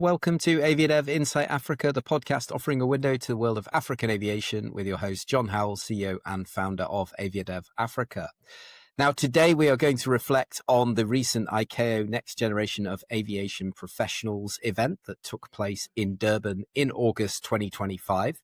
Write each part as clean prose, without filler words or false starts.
Welcome to AviaDev Insight Africa, the podcast offering a window to the world of African aviation with your host, Jon Howell, CEO and founder of AviaDev Africa. Now, today we are going to reflect on the recent ICAO Next Generation of Aviation Professionals event that took place in Durban in August 2025.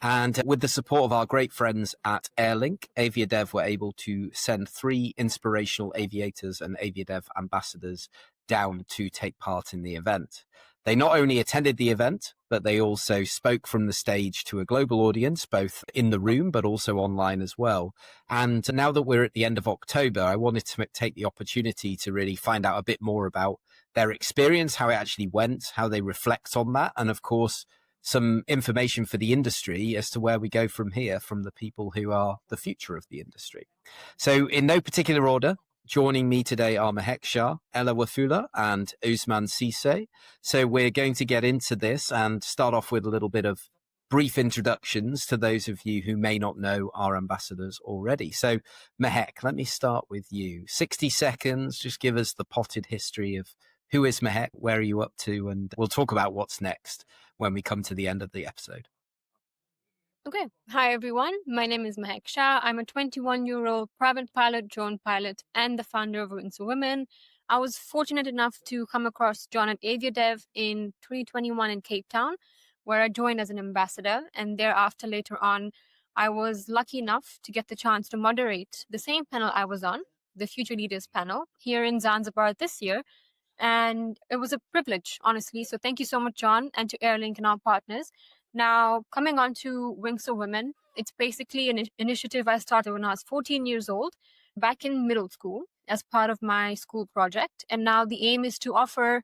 And with the support of our great friends at Airlink, AviaDev were able to send 3 inspirational aviators and AviaDev ambassadors down to take part in the event. They not only attended the event, but they also spoke from the stage to a global audience, both in the room, but also online as well. And now that we're at the end of October, I wanted to take the opportunity to really find out a bit more about their experience, how it actually went, how they reflect on that, and of course, some information for the industry as to where we go from here from the people who are the future of the industry. So in no particular order, joining me today are Mahek Shah, Ellah Wafula, and Usman Cisse. So we're going to get into this and start off with a little bit of brief introductions to those of you who may not know our ambassadors already. So Mahek, let me start with you. 60 seconds, just give us the potted history of who is Mahek, where are you up to, and we'll talk about what's next when we come to the end of the episode. Okay. Hi, everyone. My name is Mahek Shah. I'm a 21-year-old private pilot, drone pilot, and the founder of Wings for Women. I was fortunate enough to come across Jon at AviaDev in 2021 in Cape Town, where I joined as an ambassador. And thereafter, later on, I was lucky enough to get the chance to moderate the same panel I was on, the Future Leaders panel, here in Zanzibar this year. And it was a privilege, honestly. So thank you so much, Jon, and to Airlink and our partners. Now, coming on to Wings for Women, it's basically an initiative I started when I was 14 years old, back in middle school, as part of my school project. And now the aim is to offer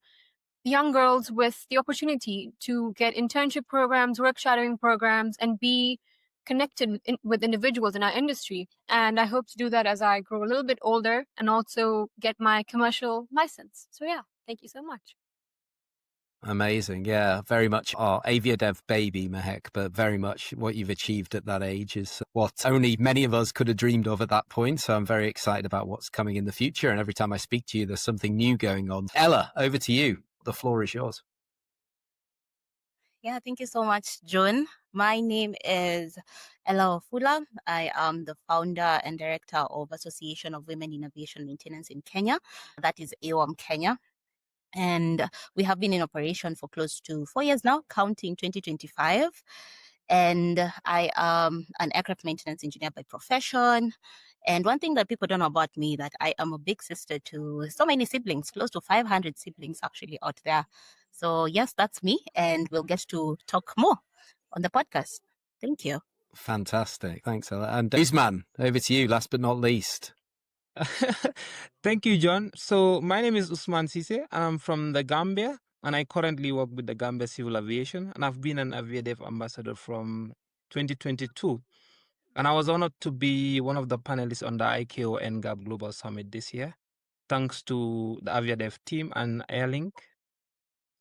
young girls with the opportunity to get internship programs, work shadowing programs, and be connected with individuals in our industry. And I hope to do that as I grow a little bit older and also get my commercial license. So yeah, thank you so much. Amazing. Yeah, very much our AviaDev baby, Mahek, but very much what you've achieved at that age is what only many of us could have dreamed of at that point. So I'm very excited about what's coming in the future. And every time I speak to you, there's something new going on. Ellah, over to you. The floor is yours. Yeah, thank you so much, Jon. My name is Ellah Wafula. I am the founder and director of Association of Women in Aviation Maintenance in Kenya. That is AWAM Kenya. And we have been in operation for close to 4 years now, counting 2025. And I am an aircraft maintenance engineer by profession. And one thing that people don't know about me, that I am a big sister to so many siblings, close to 500 siblings actually out there. So yes, that's me. And we'll get to talk more on the podcast. Thank you. Fantastic. Thanks, Ellah. And Usman, over to you, last but not least. Thank you, Jon. So my name is Usman Cisse, and I'm from the Gambia, and I currently work with the Gambia Civil Aviation, and I've been an AviaDev ambassador from 2022. And I was honored to be one of the panelists on the ICAO NGAP Global Summit this year, thanks to the AviaDev team and Airlink.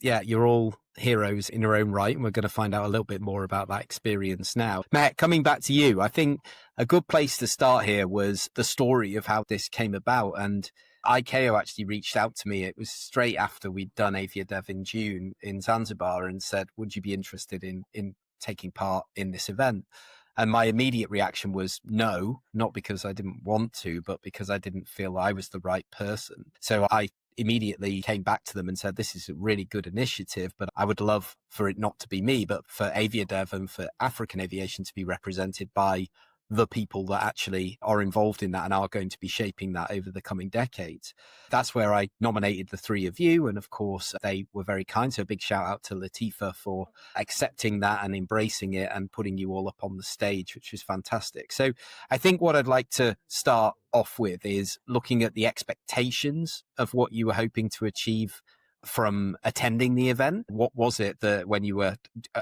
Yeah, you're all heroes in your own right, and we're going to find out a little bit more about that experience now. Matt, coming back to you, I think a good place to start here was the story of how this came about. And ICAO actually reached out to me. It was straight after we'd done AviaDev in June in Zanzibar and said, would you be interested in taking part in this event? And my immediate reaction was no, not because I didn't want to, but because I didn't feel I was the right person. So I immediately came back to them and said, this is a really good initiative, but I would love for it not to be me, but for AviaDev and for African aviation to be represented by the people that actually are involved in that and are going to be shaping that over the coming decades. That's where I nominated the 3 of you. And of course, they were very kind. So a big shout out to Latifa for accepting that and embracing it and putting you all up on the stage, which was fantastic. So I think what I'd like to start off with is looking at the expectations of what you were hoping to achieve from attending the event. What was it that when you were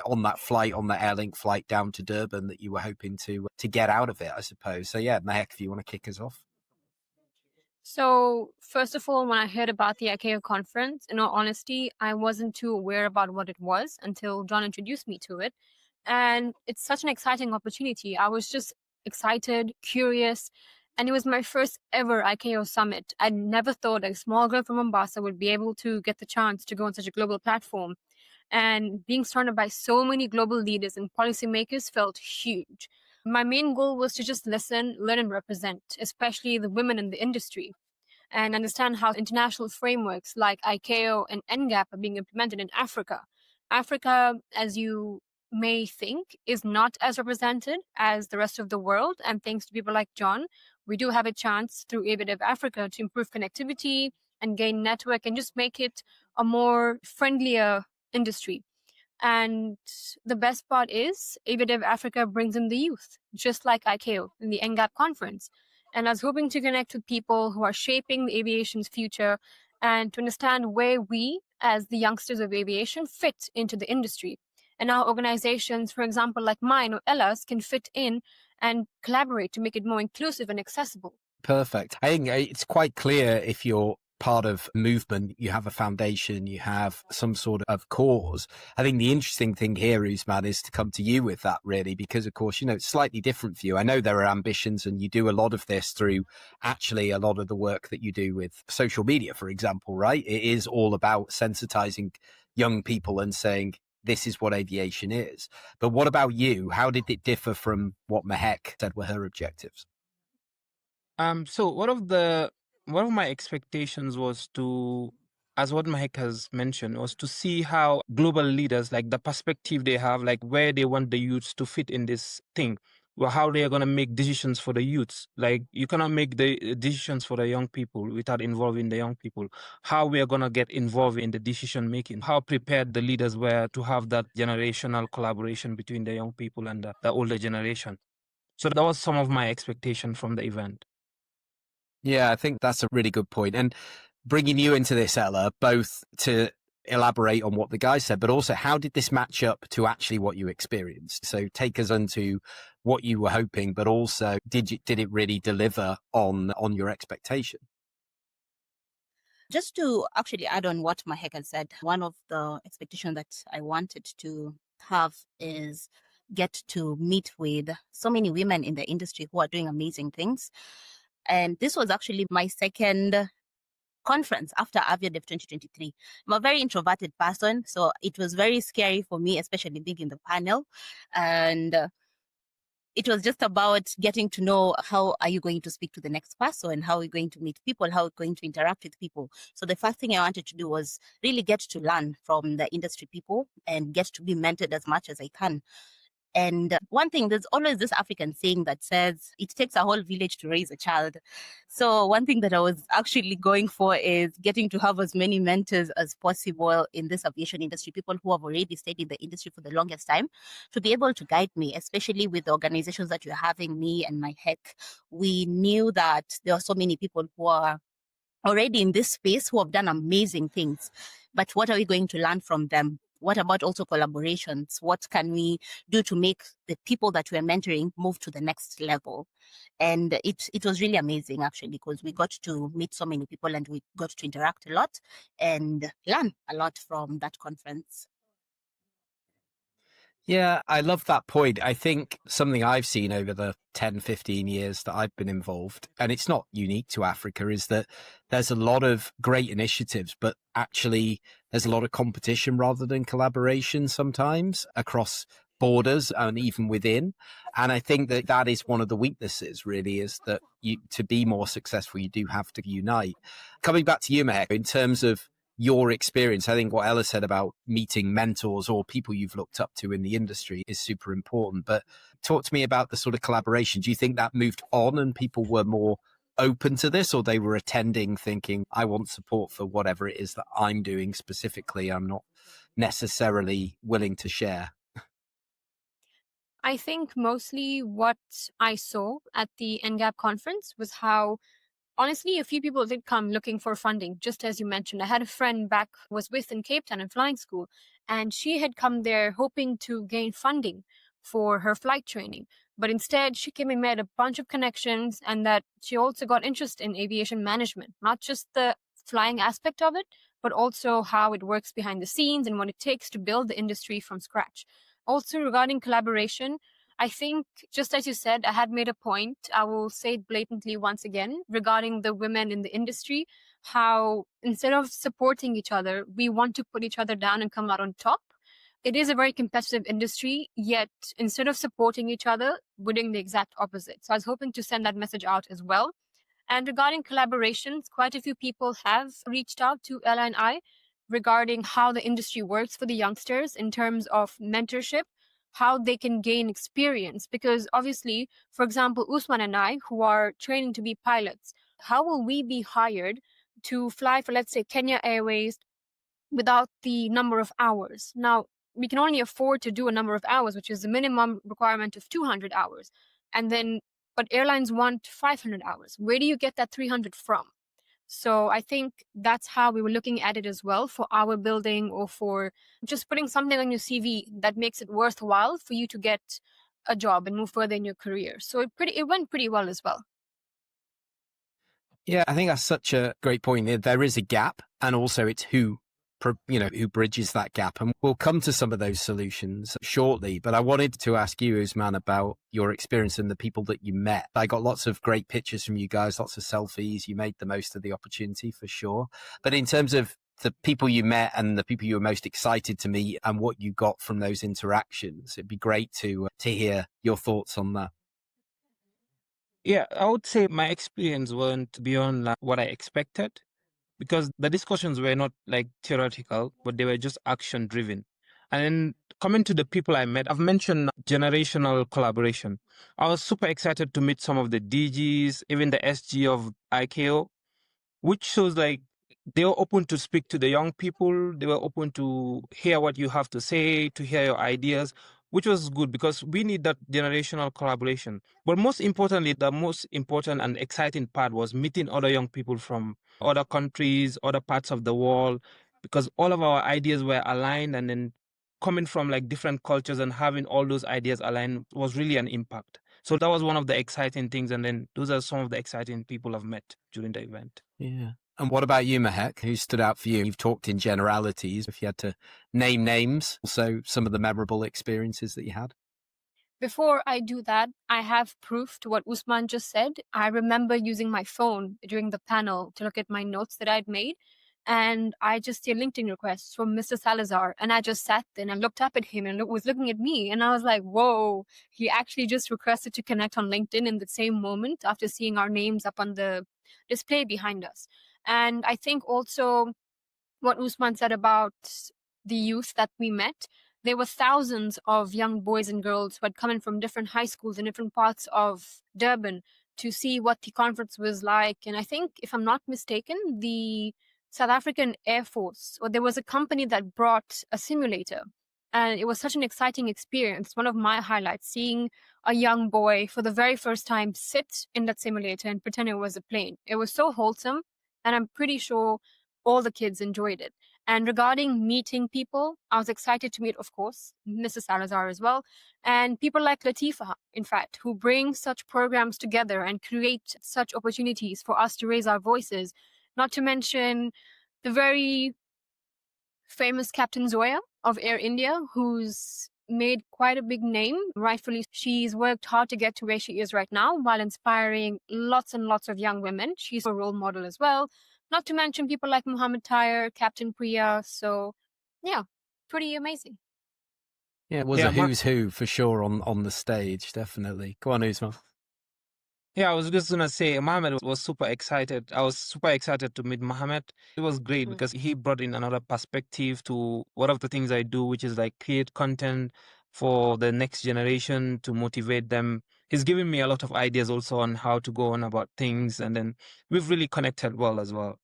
on that flight, on the Airlink flight down to Durban, that you were hoping to get out of it, I suppose? So yeah, Mahek, if you want to kick us off. So first of all, when I heard about the ICAO conference, in all honesty, I wasn't too aware about what it was until Jon introduced me to it. And it's such an exciting opportunity. I was just excited, curious, and it was my first ever ICAO summit. I never thought a small girl from Mombasa would be able to get the chance to go on such a global platform. And being surrounded by so many global leaders and policymakers felt huge. My main goal was to just listen, learn, and represent, especially the women in the industry, and understand how international frameworks like ICAO and NGAP are being implemented in Africa. Africa, as you may think, is not as represented as the rest of the world. And thanks to people like Jon, we do have a chance through AviaDev Africa to improve connectivity and gain network and just make it a more friendlier industry. And the best part is AviaDev Africa brings in the youth, just like ICAO in the NGAP conference. And I was hoping to connect with people who are shaping the aviation's future and to understand where we, as the youngsters of aviation, fit into the industry. And how organizations, for example, like mine or Ellah's, can fit in and collaborate to make it more inclusive and accessible. Perfect. I think it's quite clear if you're part of movement, you have a foundation, you have some sort of cause. I think the interesting thing here, Usman, is to come to you with that really, because of course, it's slightly different for you. I know there are ambitions and you do a lot of this through actually a lot of the work that you do with social media, for example, right? It is all about sensitizing young people and saying, this is what aviation is. But what about you? How did it differ from what Mahek said were her objectives? So one of my expectations was to, as what Mahek has mentioned, was to see how global leaders, like the perspective they have, like where they want the youths to fit in this thing, or how they are going to make decisions for the youths. Like you cannot make the decisions for the young people without involving the young people. How we are going to get involved in the decision making, how prepared the leaders were to have that generational collaboration between the young people and the older generation. So that was some of my expectation from the event. Yeah, I think that's a really good point. And bringing you into this, Ellah, both to elaborate on what the guy said, but also how did this match up to actually what you experienced? So take us into what you were hoping, but also did it really deliver on your expectation? Just to actually add on what Mahek had said, one of the expectations that I wanted to have is get to meet with so many women in the industry who are doing amazing things. And this was actually my second conference after AviaDev 2023. I'm a very introverted person, so it was very scary for me, especially being in the panel. And it was just about getting to know how are you going to speak to the next person, how are you going to meet people, how are you going to interact with people. So the first thing I wanted to do was really get to learn from the industry people and get to be mentored as much as I can. And one thing, there's always this African saying that says it takes a whole village to raise a child. So one thing that I was actually going for is getting to have as many mentors as possible in this aviation industry, people who have already stayed in the industry for the longest time, to be able to guide me, especially with the organizations that you're having, me and Mahek. We knew that there are so many people who are already in this space who have done amazing things. But what are we going to learn from them? What about also collaborations? What can we do to make the people that we're mentoring move to the next level? And it was really amazing, actually, because we got to meet so many people and we got to interact a lot and learn a lot from that conference. Yeah, I love that point. I think something I've seen over the 10, 15 years that I've been involved, and it's not unique to Africa, is that there's a lot of great initiatives, but actually there's a lot of competition rather than collaboration sometimes across borders and even within. And I think that that is one of the weaknesses really, is that to be more successful, you do have to unite. Coming back to you, Mahek, in terms of your experience, I think what Ellah said about meeting mentors or people you've looked up to in the industry is super important. But talk to me about the sort of collaboration. Do you think that moved on and people were more open to this, or they were attending thinking, I want support for whatever it is that I'm doing specifically, I'm not necessarily willing to share? I think mostly what I saw at the NGAP conference was how honestly, a few people did come looking for funding, just as you mentioned. I had a friend back was with in Cape Town in flying school, and she had come there hoping to gain funding for her flight training. But instead, she came and made a bunch of connections, and that she also got interest in aviation management, not just the flying aspect of it, but also how it works behind the scenes and what it takes to build the industry from scratch. Also, regarding collaboration, I think, just as you said, I had made a point, I will say it blatantly once again, regarding the women in the industry, how instead of supporting each other, we want to put each other down and come out on top. it is a very competitive industry, yet instead of supporting each other, we're doing the exact opposite. So I was hoping to send that message out as well. And regarding collaborations, quite a few people have reached out to Ellah and I regarding how the industry works for the youngsters in terms of mentorship, how they can gain experience. Because obviously, for example, Usman and I, who are training to be pilots, how will we be hired to fly for, let's say, Kenya Airways without the number of hours? Now, we can only afford to do a number of hours, which is the minimum requirement of 200 hours. And then, but airlines want 500 hours. Where do you get that 300 from? So I think that's how we were looking at it as well for our building, or for just putting something on your CV that makes it worthwhile for you to get a job and move further in your career. So it went pretty well as well. Yeah, I think that's such a great point. There is a gap, and also it's who bridges that gap. And we'll come to some of those solutions shortly. But I wanted to ask you, Usman, about your experience and the people that you met. I got lots of great pictures from you guys, lots of selfies. You made the most of the opportunity for sure. But in terms of the people you met and the people you were most excited to meet and what you got from those interactions, it'd be great to hear your thoughts on that. Yeah, I would say my experience went beyond what I expected, because the discussions were not like theoretical, but they were just action driven. And then coming to the people I met, I've mentioned generational collaboration. I was super excited to meet some of the DGs, even the SG of ICAO, which shows like they were open to speak to the young people. They were open to hear what you have to say, to hear your ideas, which was good because we need that generational collaboration. But most importantly, the most important and exciting part was meeting other young people from other countries, other parts of the world, because all of our ideas were aligned, and then coming from like different cultures and having all those ideas aligned was really an impact. So that was one of the exciting things. And then those are some of the exciting people I've met during the event. Yeah. And what about you, Mahek? Who stood out for you? You've talked in generalities. If you had to name names, also some of the memorable experiences that you had. Before I do that, I have proof to what Usman just said. I remember using my phone during the panel to look at my notes that I'd made. And I just see a LinkedIn request from Mr. Salazar. And I just sat there and I looked up at him and was looking at me. And I was like, whoa, he actually just requested to connect on LinkedIn in the same moment after seeing our names up on the display behind us. And I think also what Usman said about the youth that we met, there were thousands of young boys and girls who had come in from different high schools in different parts of Durban to see what the conference was like. And I think, if I'm not mistaken, the South African Air Force, or there was a company that brought a simulator. And it was such an exciting experience. One of my highlights, seeing a young boy for the very first time sit in that simulator and pretend it was a plane. It was so wholesome. And I'm pretty sure all the kids enjoyed it. And regarding meeting people, I was excited to meet, of course, Mrs. Salazar as well, and people like Latifa, in fact, who bring such programs together and create such opportunities for us to raise our voices. Not to mention the very famous Captain Zoya of Air India, who's made quite a big name. Rightfully, she's worked hard to get to where she is right now while inspiring lots and lots of young women. She's a role model as well. Not to mention people like Muhammad Tyre, Captain Priya. So, yeah, pretty amazing. Yeah, it was a who's who for sure on the stage, definitely. Go on, Usman. Yeah, I was just going to say, Mohammed was super excited. I was super excited to meet Mohammed. It was great because he brought in another perspective to one of the things I do, which is like create content for the next generation to motivate them. He's given me a lot of ideas also on how to go on about things. And then we've really connected well as well.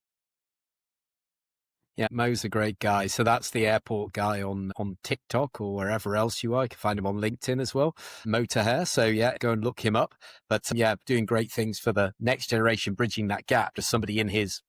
Yeah, Mo's a great guy. So that's the airport guy on TikTok or wherever else you are. You can find him on LinkedIn as well, Mo Taher. So yeah, go and look him up. But yeah, doing great things for the next generation, bridging that gap. Just somebody in his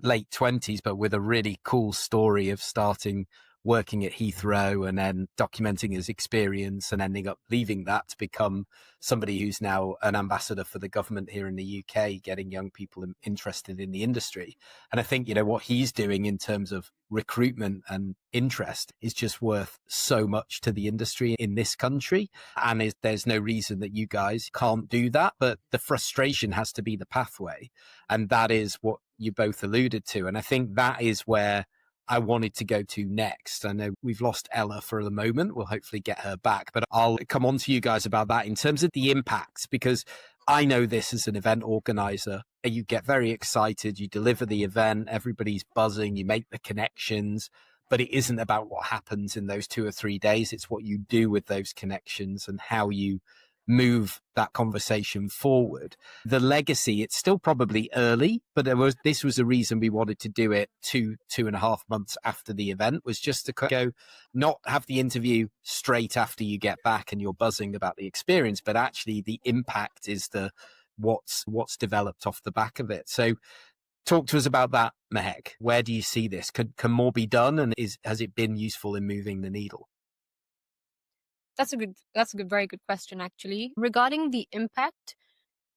late 20s, but with a really cool story of starting working at Heathrow and then documenting his experience and ending up leaving that to become somebody who's now an ambassador for the government here in the UK, getting young people interested in the industry. And I think, what he's doing in terms of recruitment and interest is just worth so much to the industry in this country. And there's no reason that you guys can't do that, but the frustration has to be the pathway. And that is what you both alluded to. And I think that is where I wanted to go to next. I know we've lost Ellah for the moment. We'll hopefully get her back, but I'll come on to you guys about that in terms of the impacts, because I know this as an event organizer. You get very excited, you deliver the event, everybody's buzzing, you make the connections, but it isn't about what happens in those 2 or 3 days. It's what you do with those connections and how you move that conversation forward. The legacy, it's still probably early, but this was a reason we wanted to do it 2.5 months after the event, was just to go, not have the interview straight after you get back and you're buzzing about the experience, but actually the impact is what's developed off the back of it. So talk to us about that, Mahek. Where do you see this? Can more be done, and has it been useful in moving the needle? That's a very good question, actually. Regarding the impact,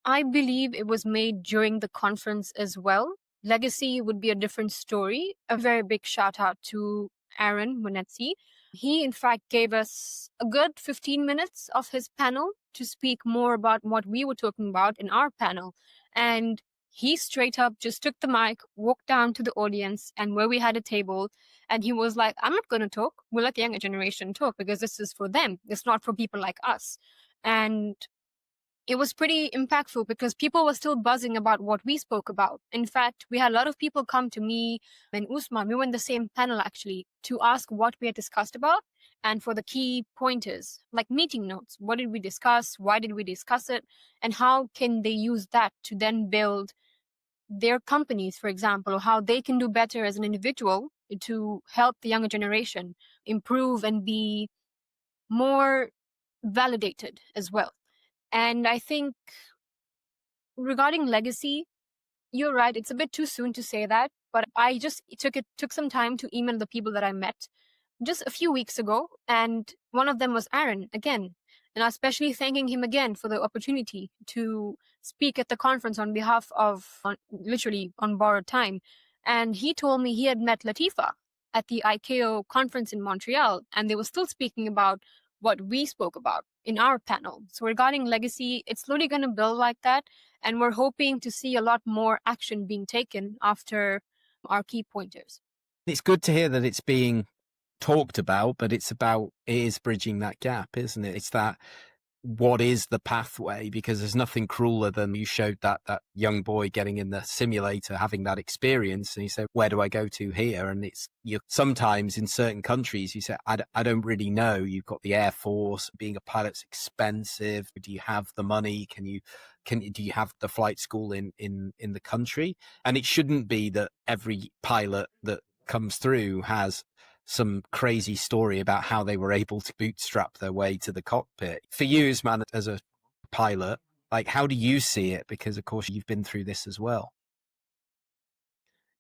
I believe it was made during the conference as well. Legacy would be a different story. A very big shout out to Aaron Munetsi. He, in fact, gave us a good 15 minutes of his panel to speak more about what we were talking about in our panel. And he straight up just took the mic, walked down to the audience and where we had a table, and he was like, I'm not going to talk. We'll let the younger generation talk because this is for them. It's not for people like us. And it was pretty impactful because people were still buzzing about what we spoke about. In fact, we had a lot of people come to me and Usman. We were in the same panel, actually, to ask what we had discussed about and for the key pointers, like meeting notes. What did we discuss? Why did we discuss it? And how can they use that to then build their companies, for example, or how they can do better as an individual to help the younger generation improve and be more validated as well. And I think regarding legacy, you're right. It's a bit too soon to say that, but I just took some time to email the people that I met just a few weeks ago. And one of them was Aaron again. And I was especially thanking him again for the opportunity to speak at the conference on behalf of, literally on borrowed time. And he told me he had met Latifa at the ICAO conference in Montreal, and they were still speaking about what we spoke about in our panel. So regarding legacy, it's slowly going to build like that. And we're hoping to see a lot more action being taken after our key pointers. It's good to hear that it's being talked about, but it is bridging that gap, isn't it? It's that, what is the pathway? Because there's nothing crueler than you showed that young boy getting in the simulator, having that experience, and you say, where do I go to here? And you sometimes in certain countries you say, I don't really know. You've got the Air Force, being a pilot's expensive. Do you have the money? Do you have the flight school in the country? And it shouldn't be that every pilot that comes through has some crazy story about how they were able to bootstrap their way to the cockpit. For you, Usman, as a pilot, like, how do you see it? Because of course you've been through this as well.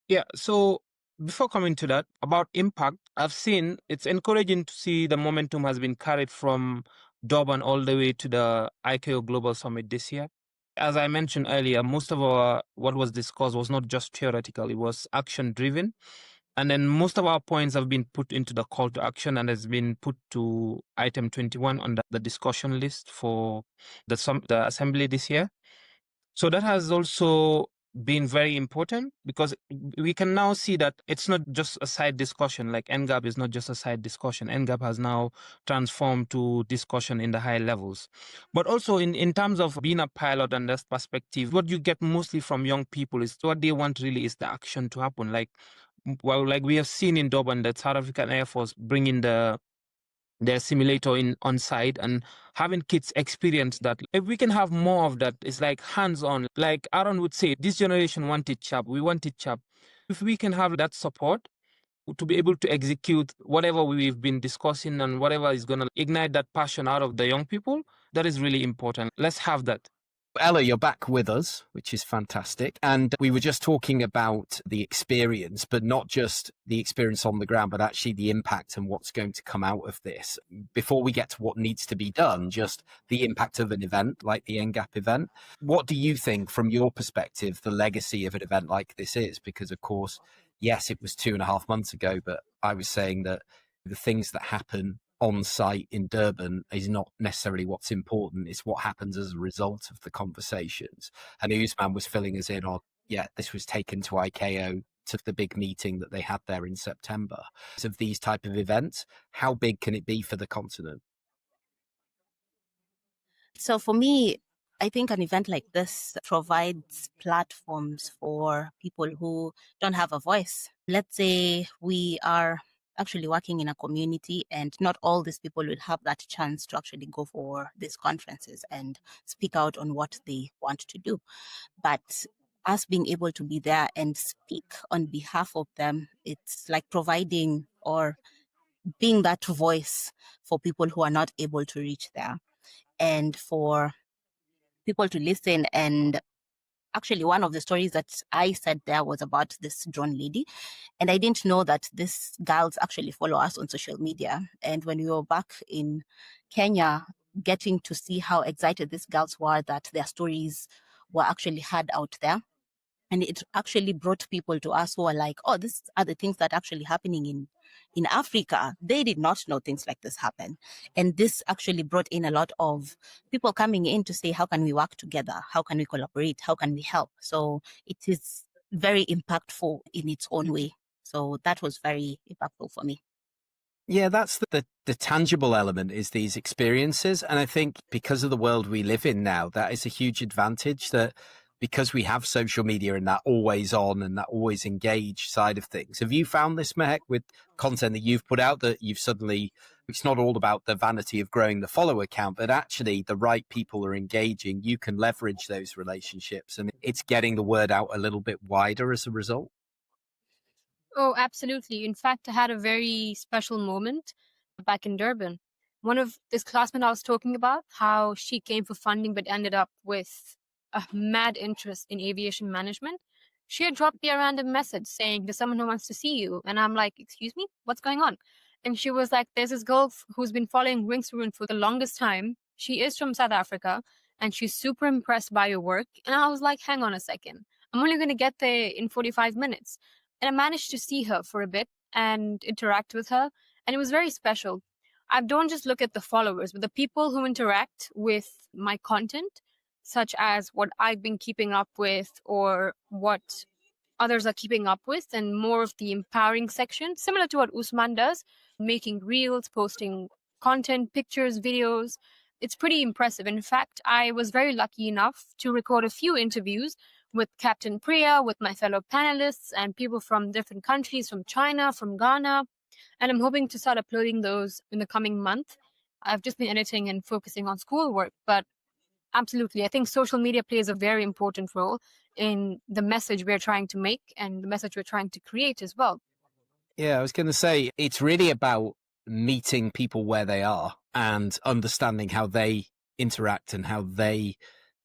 Yeah, so before coming to that, about impact, I've seen it's encouraging to see the momentum has been carried from Durban all the way to the ICAO Global Summit this year. As I mentioned earlier, most of what was discussed was not just theoretical, it was action driven. And then most of our points have been put into the call to action and has been put to item 21 on the discussion list for the assembly this year. So that has also been very important because we can now see that it's not just a side discussion. Like NGAP is not just a side discussion. NGAP has now transformed to discussion in the high levels. But also in terms of being a pilot and that perspective, what you get mostly from young people is what they want really is the action to happen. Like we have seen in Durban, the South African Air Force bringing their simulator on site and having kids experience that. If we can have more of that, it's like hands-on. Like Aaron would say, this generation want it sharp. We want it sharp. If we can have that support to be able to execute whatever we've been discussing and whatever is going to ignite that passion out of the young people, that is really important. Let's have that. Ellah, you're back with us, which is fantastic. And we were just talking about the experience, but not just the experience on the ground, but actually the impact and what's going to come out of this. Before we get to what needs to be done, just the impact of an event like the NGAP event. What do you think, from your perspective, the legacy of an event like this is? Because, of course, yes, it was 2.5 months ago, but I was saying that the things that happen on site in Durban is not necessarily what's important. It's what happens as a result of the conversations. And Usman was filling us in on, this was taken to ICAO to the big meeting that they had there in September of these type of events? How big can it be for the continent? So for me, I think an event like this provides platforms for people who don't have a voice. Let's say we are actually working in a community and not all these people will have that chance to actually go for these conferences and speak out on what they want to do. But us being able to be there and speak on behalf of them, it's like providing or being that voice for people who are not able to reach there and for people to listen. And actually, one of the stories that I said there was about this drone lady. And I didn't know that these girls actually follow us on social media. And when we were back in Kenya, getting to see how excited these girls were that their stories were actually heard out there. And it actually brought people to us who are like, oh, these are the things that are actually happening in Africa. They did not know things like this happen. And this actually brought in a lot of people coming in to say, how can we work together? How can we collaborate? How can we help? So it is very impactful in its own way. So that was very impactful for me. Yeah, that's the tangible element is these experiences. And I think because of the world we live in now, that is a huge advantage that because we have social media and that always on and that always engaged side of things. Have you found this, Mahek, with content that you've put out that you've suddenly, it's not all about the vanity of growing the follower count, but actually the right people are engaging. You can leverage those relationships and it's getting the word out a little bit wider as a result? Oh, absolutely. In fact, I had a very special moment back in Durban. One of this classmate I was talking about, how she came for funding but ended up with a mad interest in aviation management. She had dropped me a random message saying, there's someone who wants to see you. And I'm like, excuse me, what's going on? And she was like, there's this girl who's been following Wings for Wind for the longest time. She is from South Africa and she's super impressed by your work. And I was like, hang on a second. I'm only going to get there in 45 minutes. And I managed to see her for a bit and interact with her. And it was very special. I don't just look at the followers, but the people who interact with my content, such as what I've been keeping up with or what others are keeping up with, and more of the empowering section, similar to what Usman does, making reels, posting content, pictures, videos. It's pretty impressive. In fact, I was very lucky enough to record a few interviews with Captain Priya, with my fellow panelists, and people from different countries, from China, from Ghana. And I'm hoping to start uploading those in the coming month. I've just been editing and focusing on schoolwork, but absolutely, I think social media plays a very important role in the message we're trying to make and the message we're trying to create as well. Yeah, I was going to say, it's really about meeting people where they are and understanding how they interact and how they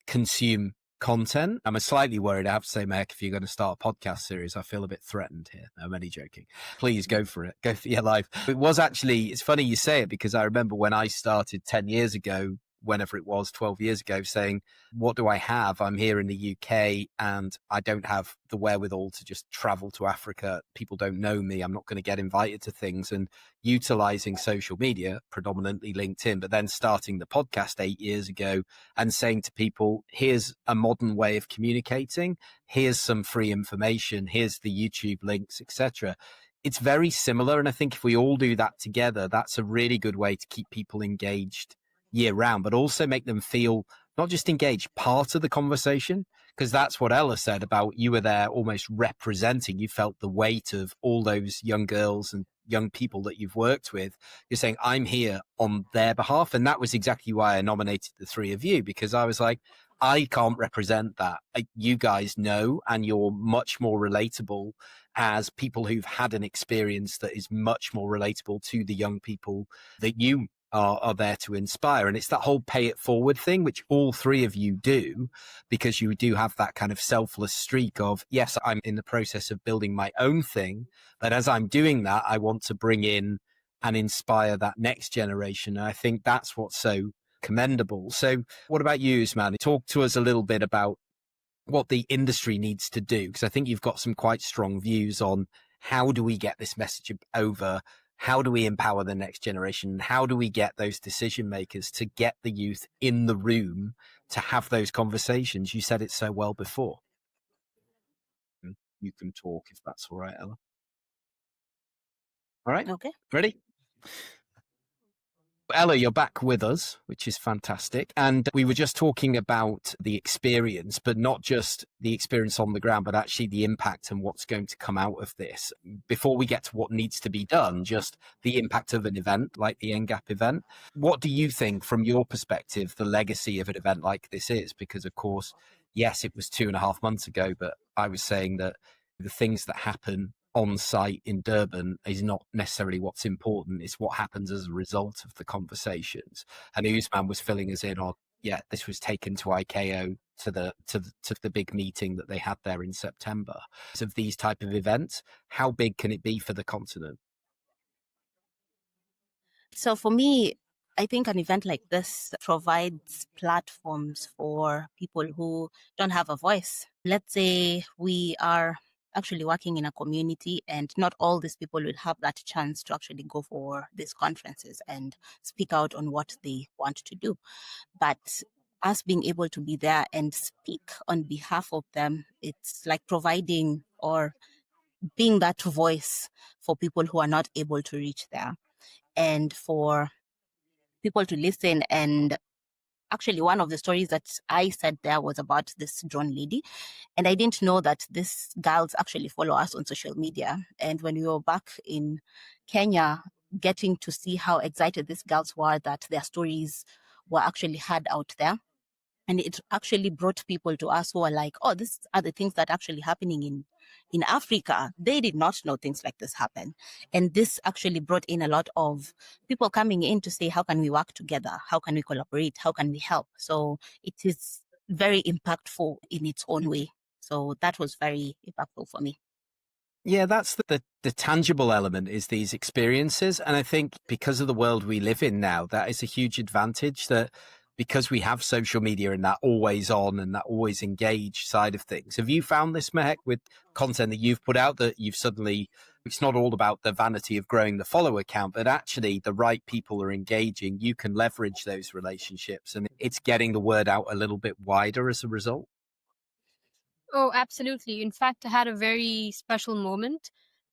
consume content. I'm slightly worried, I have to say, Mahek, if you're going to start a podcast series, I feel a bit threatened here. I'm only joking. Please go for it. Go for your life. It was actually, it's funny you say it because I remember when I started 10 years ago, whenever it was, 12 years ago, saying, what do I have? I'm here in the UK and I don't have the wherewithal to just travel to Africa. People don't know me. I'm not going to get invited to things. And utilizing social media, predominantly LinkedIn, but then starting the podcast 8 years ago and saying to people, here's a modern way of communicating. Here's some free information. Here's the YouTube links, etc. It's very similar. And I think if we all do that together, that's a really good way to keep people engaged year round, but also make them feel not just engaged, part of the conversation, because that's what Ellah said about you were there almost representing. You felt the weight of all those young girls and young people that you've worked with. You're saying, I'm here on their behalf. And that was exactly why I nominated the three of you, because I was like, I can't represent that. You guys know, and you're much more relatable as people who've had an experience that is much more relatable to the young people that you are there to inspire. And it's that whole pay it forward thing, which all three of you do, because you do have that kind of selfless streak of, yes, I'm in the process of building my own thing, but as I'm doing that, I want to bring in and inspire that next generation. And I think that's what's so commendable. So what about you, Usman? Talk to us a little bit about what the industry needs to do, because I think you've got some quite strong views on how do we get this message over. How do we empower the next generation? How do we get those decision makers to get the youth in the room to have those conversations? You said it so well before. you can talk, if that's all right, Ellah. All right. Okay. Ready? Ellah, you're back with us, which is fantastic. And we were just talking about the experience, but not just the experience on the ground, but actually the impact and what's going to come out of this. Before we get to what needs to be done, just the impact of an event like the NGAP event. What do you think, from your perspective, the legacy of an event like this is? Because, of course, yes, it was 2.5 months ago, but I was saying that the things that happen on site in Durban is not necessarily what's important. It's what happens as a result of the conversations. And Usman was filling us in on, yeah, this was taken to ICAO to the big meeting that they had there in September. Of these type of events, how big can it be for the continent? So for me, I think an event like this provides platforms for people who don't have a voice. Let's say we are actually working in a community and not all these people will have that chance to actually go for these conferences and speak out on what they want to do. But us being able to be there and speak on behalf of them, it's like providing or being that voice for people who are not able to reach there, and for people to listen. And actually, one of the stories that I said there was about this drone lady. And I didn't know that these girls actually follow us on social media. And when we were back in Kenya, getting to see how excited these girls were that their stories were actually heard out there. And it actually brought people to us who are like, oh, these are the things that are actually happening in Africa. They did not know things like this happen. And this actually brought in a lot of people coming in to say, how can we work together? How can we collaborate? How can we help? So it is very impactful in its own way. So that was very impactful for me. Yeah, that's the tangible element, is these experiences. And I think because of the world we live in now, that is a huge advantage, that because we have social media and that always on and that always engaged side of things. Have you found this, Mahek, with content that you've put out, that you've suddenly, it's not all about the vanity of growing the follower count, but actually the right people are engaging, you can leverage those relationships and it's getting the word out a little bit wider as a result? Oh, absolutely. In fact, I had a very special moment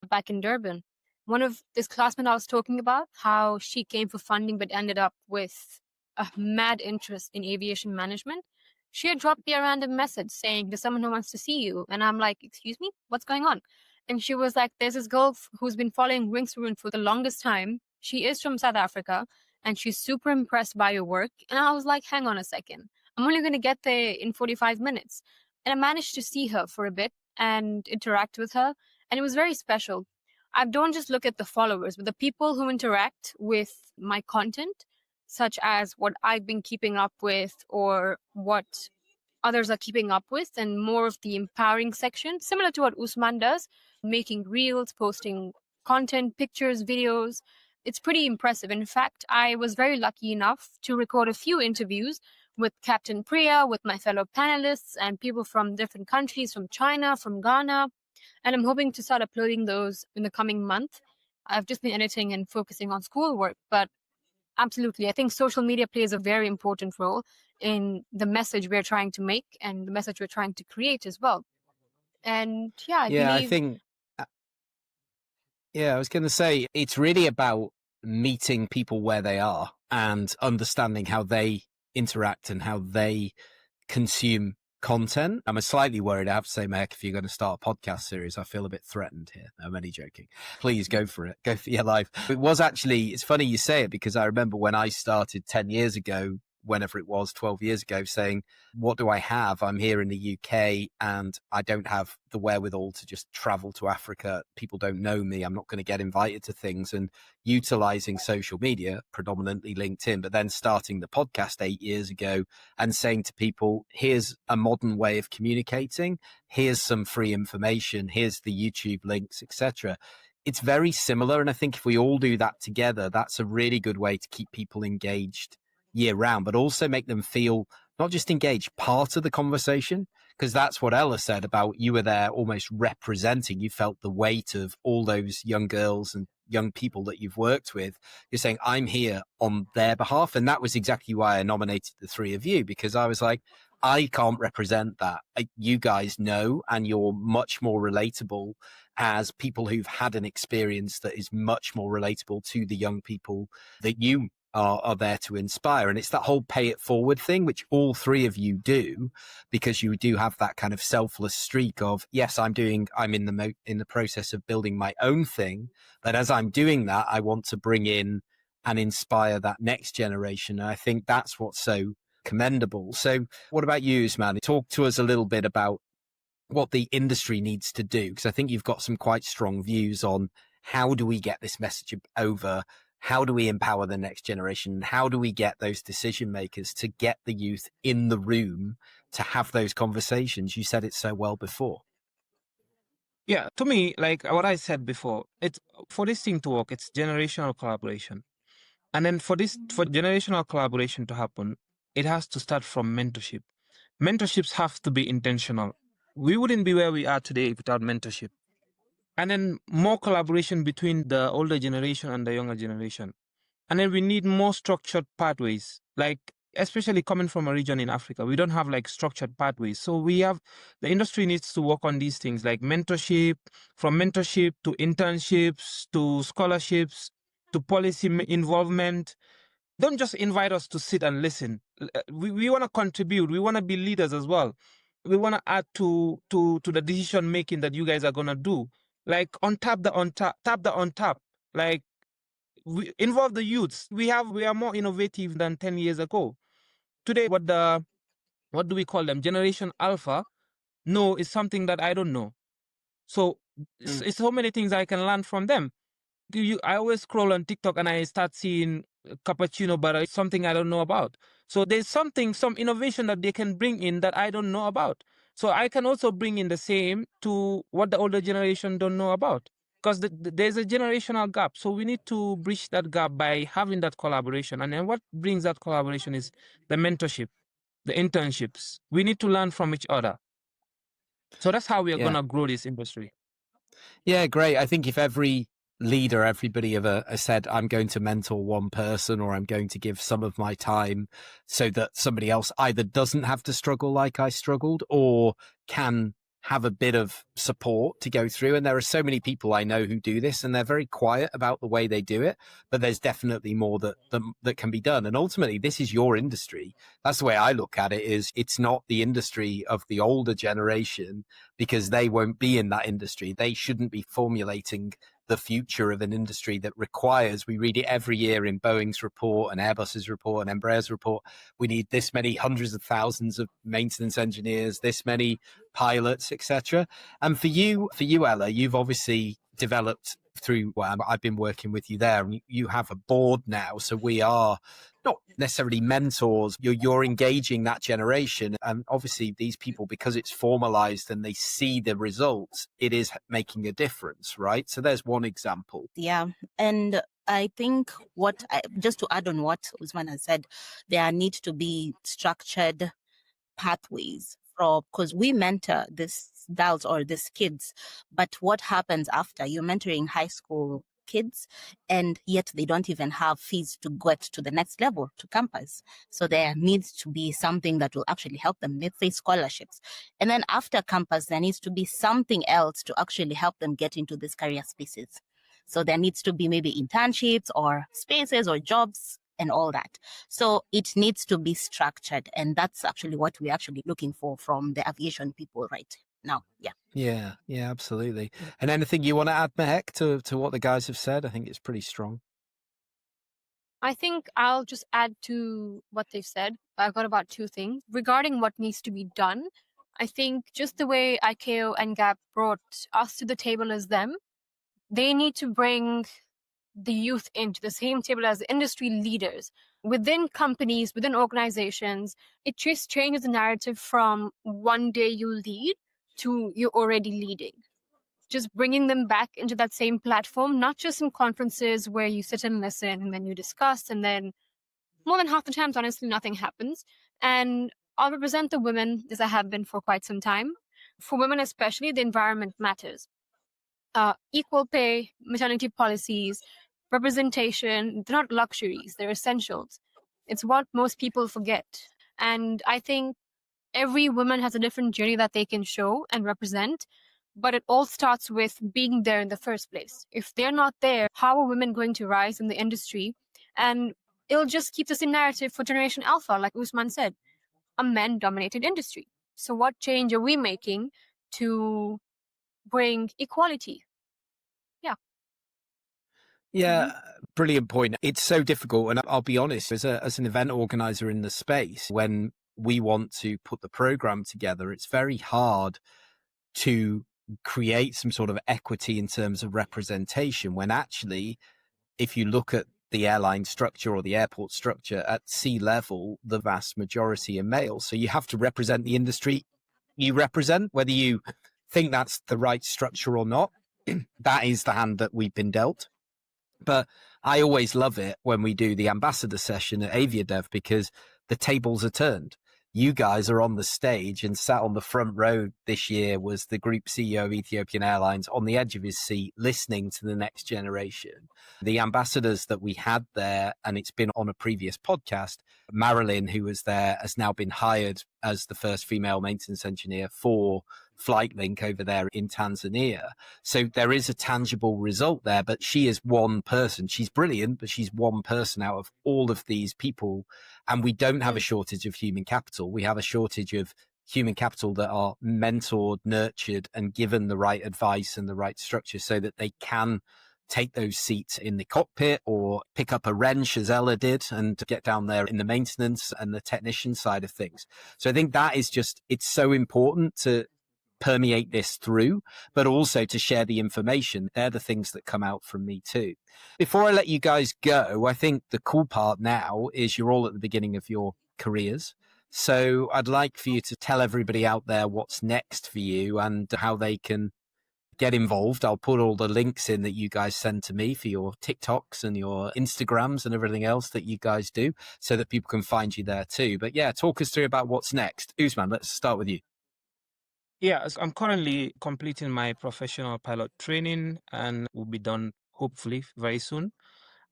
back in Durban. One of this classmate I was talking about, how she came for funding but ended up with a mad interest in aviation management. She had dropped me a random message saying, there's someone who wants to see you. And I'm like, excuse me, what's going on? And she was like, there's this girl who's been following Wings for Wind for the longest time. She is from South Africa and she's super impressed by your work. And I was like, hang on a second. I'm only going to get there in 45 minutes. And I managed to see her for a bit and interact with her. And it was very special. I don't just look at the followers, but the people who interact with my content, such as what I've been keeping up with or what others are keeping up with, and more of the empowering section, similar to what Usman does, making reels, posting content, pictures, videos. It's pretty impressive. In fact, I was very lucky enough to record a few interviews with Captain Priya, with my fellow panelists and people from different countries, from China, from Ghana. And I'm hoping to start uploading those in the coming month. I've just been editing and focusing on schoolwork, but absolutely, I think social media plays a very important role in the message we're trying to make and the message we're trying to create as well. And yeah, I believe... I was going to say, it's really about meeting people where they are and understanding how they interact and how they consume content. I'm slightly worried, I have to say, Mahek, if you're going to start a podcast series, I feel a bit threatened here. I'm only joking. Please go for it. Go for your life. It was actually, it's funny you say it, because I remember when I started 10 years ago, whenever it was, 12 years ago, saying, what do I have? I'm here in the UK and I don't have the wherewithal to just travel to Africa. People don't know me. I'm not going to get invited to things. And utilizing social media, predominantly LinkedIn, but then starting the podcast 8 years ago and saying to people, here's a modern way of communicating. Here's some free information. Here's the YouTube links, etc. It's very similar. And I think if we all do that together, that's a really good way to keep people engaged year round, but also make them feel not just engaged, part of the conversation, because that's what Ellah said about you were there almost representing. You felt the weight of all those young girls and young people that you've worked with. You're saying, I'm here on their behalf. And that was exactly why I nominated the three of you, because I was like, I can't represent that. You guys know, and you're much more relatable as people who've had an experience that is much more relatable to the young people that you are there to inspire. And it's that whole pay it forward thing, which all three of you do, because you do have that kind of selfless streak of, yes, I'm in the process of building my own thing. But as I'm doing that, I want to bring in and inspire that next generation. And I think that's what's so commendable. So what about you, Usman? Talk to us a little bit about what the industry needs to do, because I think you've got some quite strong views on how do we get this message over, how do we empower the next generation, how do we get those decision makers to get the youth in the room to have those conversations. You said it so well before. Yeah, to me, like what I said before, it's for this thing to work, it's generational collaboration. And then for generational collaboration to happen, it has to start from mentorship. Mentorships have to be intentional. We wouldn't be where we are today without mentorship. And then more collaboration between the older generation and the younger generation. And then we need more structured pathways, like especially coming from a region in Africa, we don't have like structured pathways. So the industry needs to work on these things like mentorship, from mentorship to internships, to scholarships, to policy involvement. Don't just invite us to sit and listen. We want to contribute. We want to be leaders as well. We want to add to the decision making that you guys are going to do. Like tap the on tap. Like, we involve the youths. We are more innovative than 10 years ago. Today, what do we call them? Generation Alpha. No, is something that I don't know. So it's so many things I can learn from them. I always scroll on TikTok and I start seeing cappuccino butter. It's something I don't know about. So there's some innovation that they can bring in that I don't know about. So I can also bring in the same to what the older generation don't know about. Because there's a generational gap. So we need to bridge that gap by having that collaboration. And then what brings that collaboration is the mentorship, the internships. We need to learn from each other. So that's how we are going to grow this industry. Yeah, great. I think if every leader, everybody ever said, I'm going to mentor one person, or I'm going to give some of my time so that somebody else either doesn't have to struggle like I struggled, or can have a bit of support to go through. And there are so many people I know who do this, and they're very quiet about the way they do it, but there's definitely more that can be done. And ultimately, this is your industry. That's the way I look at it, is it's not the industry of the older generation, because they won't be in that industry. They shouldn't be formulating the future of an industry that requires, we read it every year in Boeing's report and Airbus's report and Embraer's report, we need this many hundreds of thousands of maintenance engineers, this many pilots, etc. And for you, Ellah, you've obviously developed through, well, I've been working with you there, and you have a board now. So we are not necessarily mentors. You're engaging that generation. And obviously these people, because it's formalized and they see the results, it is making a difference, right? So there's one example. Yeah. And I think just to add on what Usman has said, there need to be structured pathways because we mentor these girls or these kids, but what happens after? You're mentoring high school kids, and yet they don't even have fees to get to the next level, to campus. So there needs to be something that will actually help them, let's say scholarships. And then after campus, there needs to be something else to actually help them get into these career spaces. So there needs to be maybe internships or spaces or jobs and all that. So it needs to be structured. And that's actually what we're actually looking for from the aviation people right now. Yeah, absolutely. And anything you want to add, Mahek, to what the guys have said? I think it's pretty strong. I think I'll just add to what they've said. I've got about two things. Regarding what needs to be done, I think just the way ICAO NGAP brought us to the table as them, they need to bring the youth into the same table as the industry leaders within companies, within organizations. It just changes the narrative from one day you lead to you're already leading. Just bringing them back into that same platform, not just in conferences where you sit and listen and then you discuss, and then more than half the times, honestly, nothing happens. And I'll represent the women, as I have been for quite some time. For women especially, the environment matters. Equal pay, maternity policies, representation, they're not luxuries, they're essentials. It's what most people forget. And I think every woman has a different journey that they can show and represent, but it all starts with being there in the first place. If they're not there, how are women going to rise in the industry? And it'll just keep the same narrative for Generation Alpha, like Usman said, a men-dominated industry. So what change are we making to bring equality? Yeah, brilliant point. It's so difficult. And I'll be honest, as an event organizer in the space, when we want to put the program together, it's very hard to create some sort of equity in terms of representation when actually, if you look at the airline structure or the airport structure at sea level, the vast majority are male. So you have to represent the industry you represent, whether you think that's the right structure or not. That is the hand that we've been dealt. But I always love it when we do the ambassador session at AviaDev because the tables are turned. You guys are on the stage, and sat on the front row this year was the group CEO of Ethiopian Airlines on the edge of his seat, listening to the next generation. The ambassadors that we had there, and it's been on a previous podcast, Marilyn, who was there, has now been hired as the first female maintenance engineer for FlightLink over there in Tanzania. So there is a tangible result there, but she is one person. She's brilliant, but she's one person out of all of these people. And we don't have a shortage of human capital. We have a shortage of human capital that are mentored, nurtured, and given the right advice and the right structure so that they can take those seats in the cockpit or pick up a wrench as Ellah did and get down there in the maintenance and the technician side of things. So I think that is just, it's so important to permeate this through, but also to share the information. They're the things that come out from me too. Before I let you guys go, I think the cool part now is you're all at the beginning of your careers. So I'd like for you to tell everybody out there what's next for you and how they can get involved. I'll put all the links in that you guys send to me for your TikToks and your Instagrams and everything else that you guys do so that people can find you there too. But yeah, talk us through about what's next. Usman, let's start with you. Yeah, so I'm currently completing my professional pilot training and will be done hopefully very soon.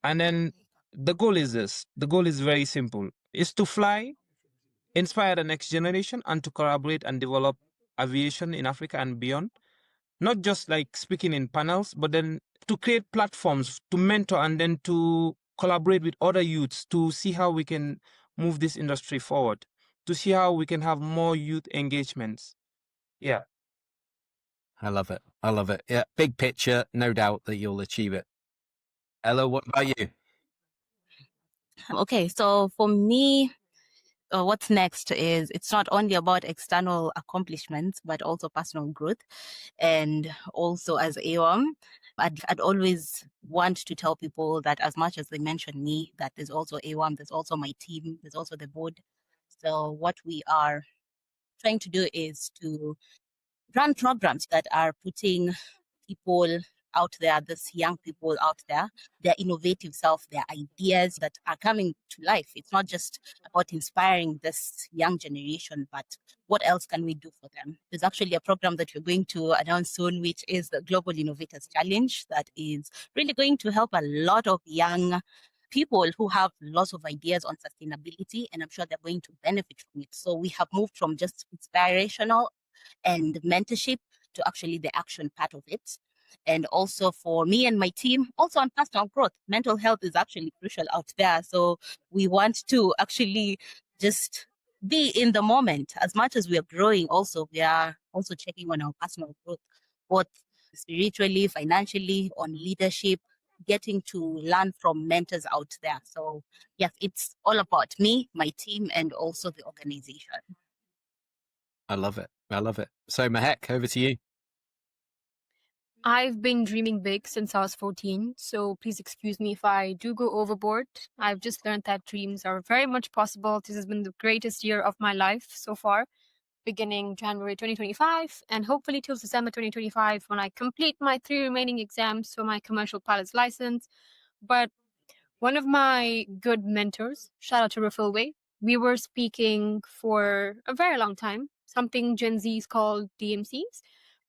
And then the goal is this. The goal is very simple. It's to fly, inspire the next generation, and to collaborate and develop aviation in Africa and beyond. Not just like speaking in panels, but then to create platforms to mentor and then to collaborate with other youths to see how we can move this industry forward, to see how we can have more youth engagements. Yeah. I love it. I love it. Yeah. Big picture, no doubt that you'll achieve it. Ellah, what about you? Okay, so for me, what's next is it's not only about external accomplishments, but also personal growth. And also as AWAM, I'd always want to tell people that as much as they mention me, that there's also AWAM, there's also my team, there's also the board. So what we are trying to do is to run programs that are putting people out there, these young people out there, their innovative self, their ideas that are coming to life. It's not just about inspiring this young generation, but what else can we do for them? There's actually a program that we're going to announce soon, which is the Global Innovators Challenge, that is really going to help a lot of young people who have lots of ideas on sustainability, and I'm sure they're going to benefit from it. So we have moved from just inspirational and mentorship to actually the action part of it. And also for me and my team, also on personal growth, mental health is actually crucial out there. So we want to actually just be in the moment. As much as we are growing, also we are also checking on our personal growth, both spiritually, financially, on leadership, getting to learn from mentors out there. So yes, it's all about me, my team, and also the organization. I love it. I love it. So Mahek, over to you. I've been dreaming big since I was 14, so please excuse me if I do go overboard. I've just learned that dreams are very much possible. This has been the greatest year of my life so far, beginning January 2025, and hopefully till December 2025 when I complete my 3 remaining exams for my commercial pilot's license. But one of my good mentors, shout out to Rafilway, we were speaking for a very long time, something Gen Z's called DMCs.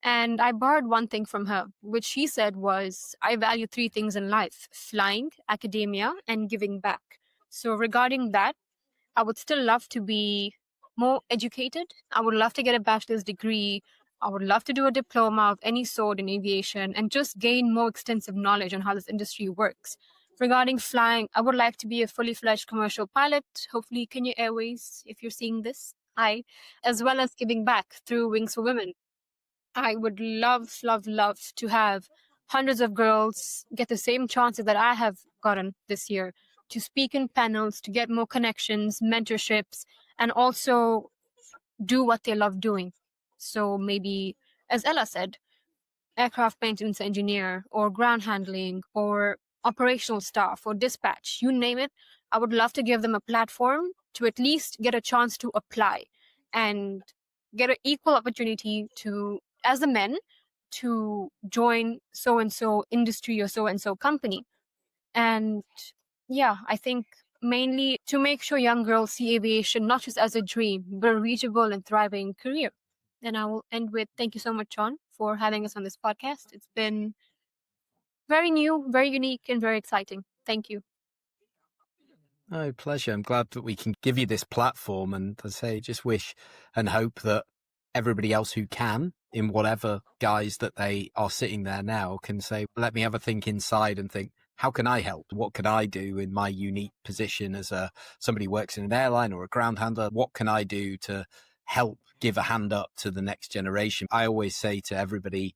And I borrowed one thing from her, which she said was, I value 3 things in life: flying, academia, and giving back. So regarding that, I would still love to be more educated. I would love to get a bachelor's degree. I would love to do a diploma of any sort in aviation and just gain more extensive knowledge on how this industry works. Regarding flying, I would like to be a fully fledged commercial pilot, hopefully Kenya Airways, if you're seeing this, hi, as well as giving back through Wings for Women. I would love, love, love to have hundreds of girls get the same chances that I have gotten this year to speak in panels, to get more connections, mentorships, and also do what they love doing. So maybe, as Ellah said, aircraft maintenance engineer or ground handling or operational staff or dispatch, you name it. I would love to give them a platform to at least get a chance to apply and get an equal opportunity to, as the men, to join so-and-so industry or so-and-so company. And yeah, I think mainly to make sure young girls see aviation not just as a dream, but a reachable and thriving career. And I will end with thank you so much, Jon, for having us on this podcast. It's been very new, very unique, and very exciting. Thank you. Oh, pleasure. I'm glad that we can give you this platform, and as I say, just wish and hope that everybody else who can, in whatever guise that they are sitting there now, can say, let me have a think inside and think, how can I help? What can I do in my unique position as somebody who works in an airline or a ground handler? What can I do to help give a hand up to the next generation? I always say to everybody,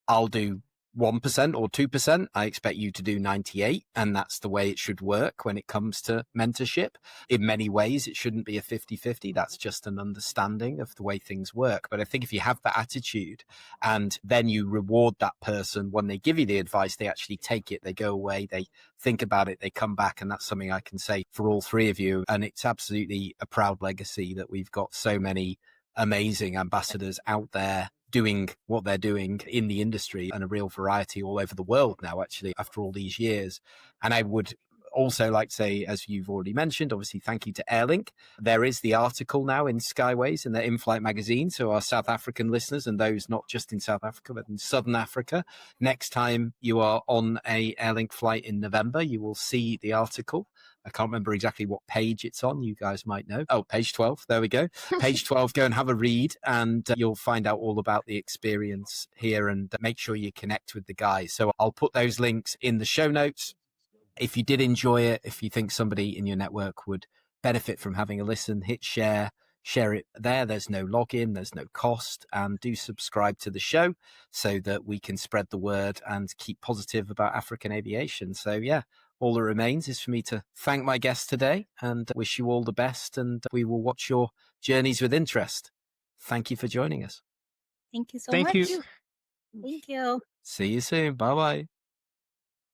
I'll do 1% or 2%. I expect you to do 98. And that's the way it should work when it comes to mentorship. In many ways, it shouldn't be a 50-50. That's just an understanding of the way things work. But I think if you have that attitude and then you reward that person when they give you the advice, they actually take it, they go away, they think about it, they come back. And that's something I can say for all three of you. And it's absolutely a proud legacy that we've got so many amazing ambassadors out there doing what they're doing in the industry, and a real variety all over the world now, actually, after all these years. And I would also like to say, as you've already mentioned, obviously, thank you to Airlink. There is the article now in Skyways in the in-flight magazine. So our South African listeners, and those not just in South Africa, but in Southern Africa, next time you are on a Airlink flight in November, you will see the article. I can't remember exactly what page it's on. You guys might know. Oh, page 12. There we go. Page 12. Go and have a read, and you'll find out all about the experience here, and make sure you connect with the guys. So I'll put those links in the show notes. If you did enjoy it, if you think somebody in your network would benefit from having a listen, hit share it there. There's no login, there's no cost, and do subscribe to the show so that we can spread the word and keep positive about African aviation. So yeah, all that remains is for me to thank my guests today and wish you all the best, and we will watch your journeys with interest. Thank you for joining us. Thank you so Thank much. you. Thank you. See you soon. Bye-bye.